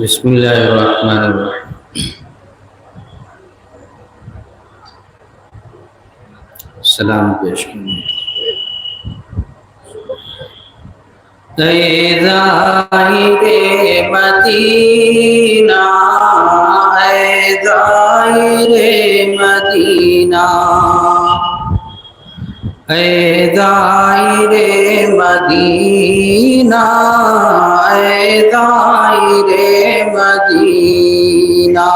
بسم اللہ الرحمن الرحیم۔ سلام پیش کریں۔ اے زائر مدینہ، اے زائر مدینہ، اے زائر مدینہ، اے زائر مدینہ،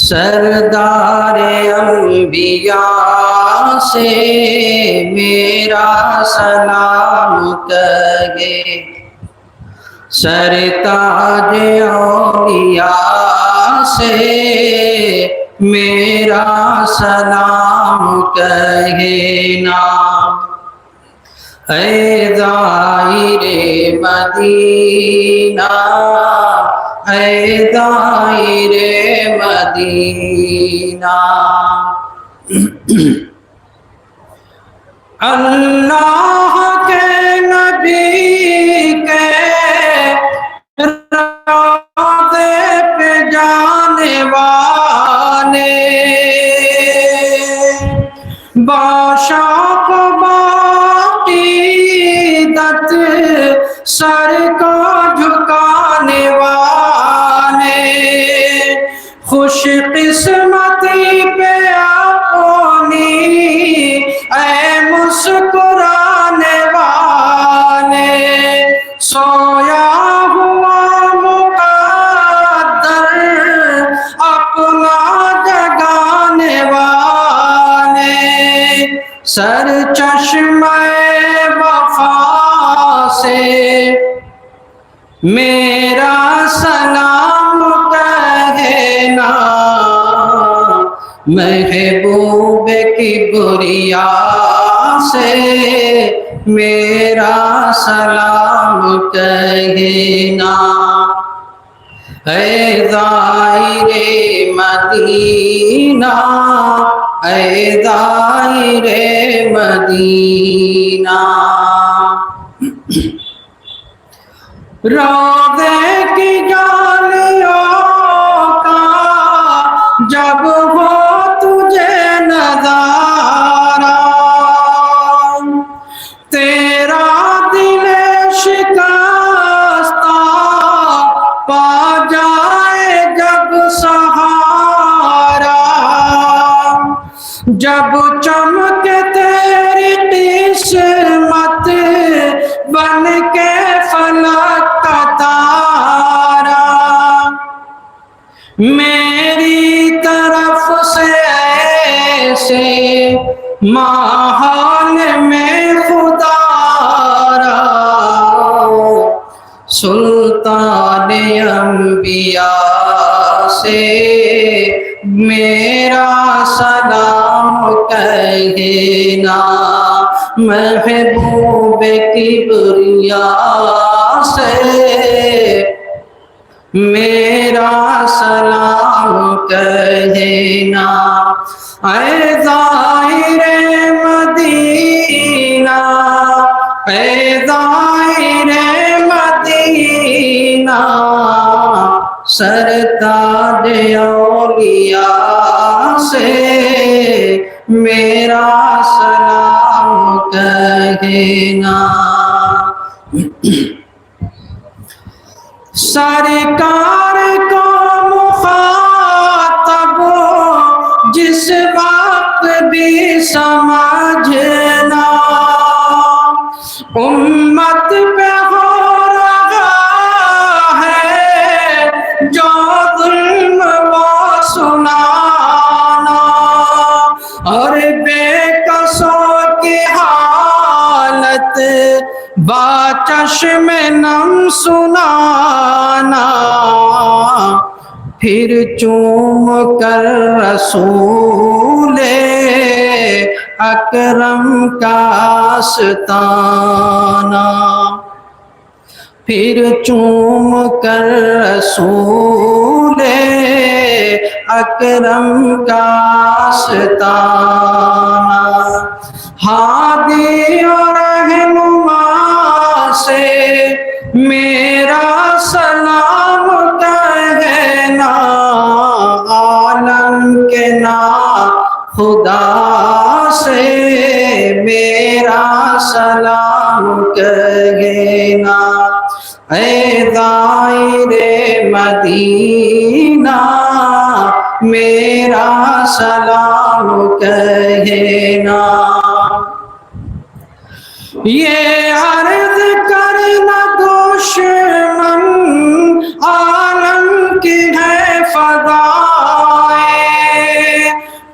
سردار انبیاء سے میرا سلام کہے، سرتاج اولیاء سے میرا سلام کہنا، اے زائر مدینہ، اے زائر مدینہ۔ اللہ کے نبی کے روضے پہ جانے والے، باشوق باقیدت سر کو جھکانے والے، خوش قسمتی پہ اپنی اے مسکرانے والے، سویا ہوا مقدر اپنا جگانے والے، سر چشمہ وفا سے میرا سلام کہنا، محبوب کبریا سے میرا سلام کہنا، اے زائر مدینہ، اے زائر مدینہ۔ روضے کی جالیوں کا جب ہو تجھے نظارہ، تیرا دل شکستہ پا جائے جب سہارا، جب چمکے تیری قسمت بن کے فلک کا تارا، میری طرف سے ایسے ماحول میں خدا را، سلطان انبیاء سے میرا سلام کہنا، محبوب کبریا سے میرا سلام کہنا، اے زائر مدینہ، اے زائر مدینہ، سرتاج اولیاء سے میرا سلام کہنا۔ سرکار کو مخاطب جس وقت بھی سمجھنا، امت پہ ہو رہا ہے جو ظلم وہ سنانا، اور بے کسوں کی حالت با چشم نم سنانا، پھر چوم کر رسول اکرم کا آستانہ، پھر چوم کر رسول اکرم کا آستانہ، ہادی اور رہنما سے میرا سلام خدا سے میرا سلام کہنا، اے زائر مدینہ میرا سلام کہنا۔ یہ عرض کرنا دشمن عالم کی ہے فضائے،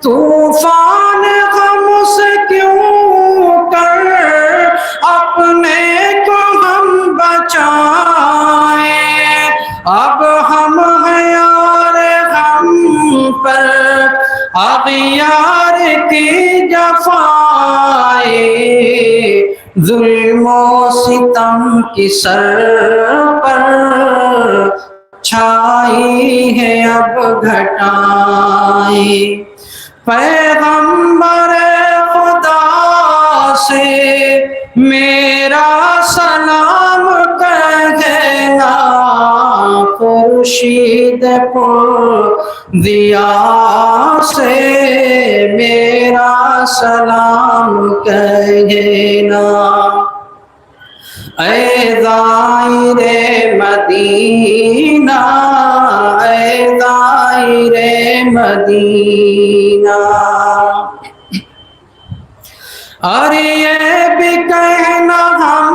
طوفان غم سے کیوں کر اپنے کو ہم بچائیں، اب ہم ہیں یار ہم پر اغیار کی جفائے، ظلم و ستم کی سر پر چھائی ہے اب گھٹائیں، پیغمبر خدا سے میرا سلام کہنا، خورشید پر ضیا سے میرا سلام کہنا، اے زائر مدینہ اے زائر مدینہ۔ اور یہ بھی کہنا ہم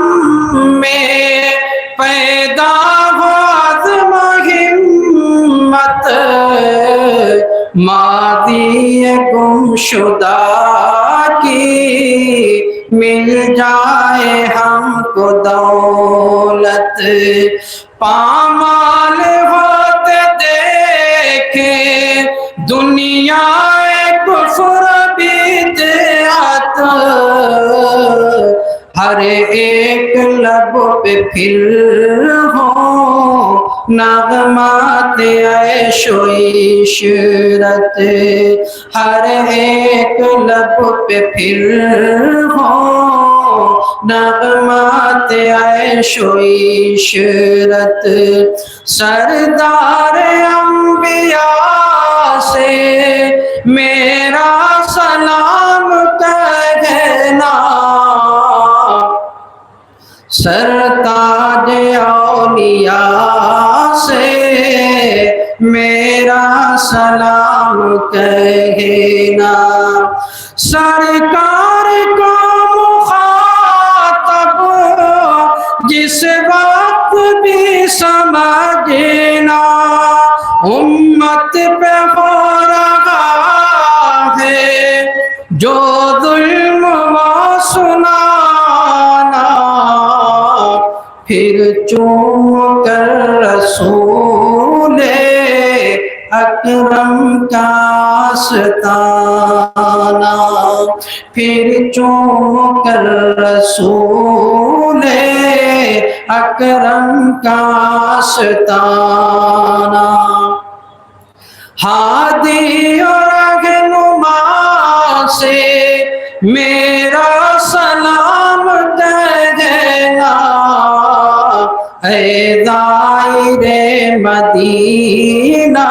میں پیدا ہو عزم ہمت، ماضی گمشدہ کی مل جائے ہم کو دولت، پامال ہوتے دیکھے دنیا کفر بدعت، ہر ایک لب پہ پھر ہو نغمات عیش و عشرت، ہر ایک لب پہ پھر ہو نغمات عیش و عشرت، سردار انبیاء سے میرا سلام کہنا، سرتاج اولیاء سے میرا سلام کہنا، سرکار کو مخاطب جس وقت بھی سمجھنا، امت پہ ہو رہا ہے جو ظلم وہ سنانا، پھر چوم کر رسول اکرم کا آستانہ، پھر چوم کر رسول اکرم کا آستانہ، ہادی اور رہنما سے میرا سلام کہنا، اے زائر مدینہ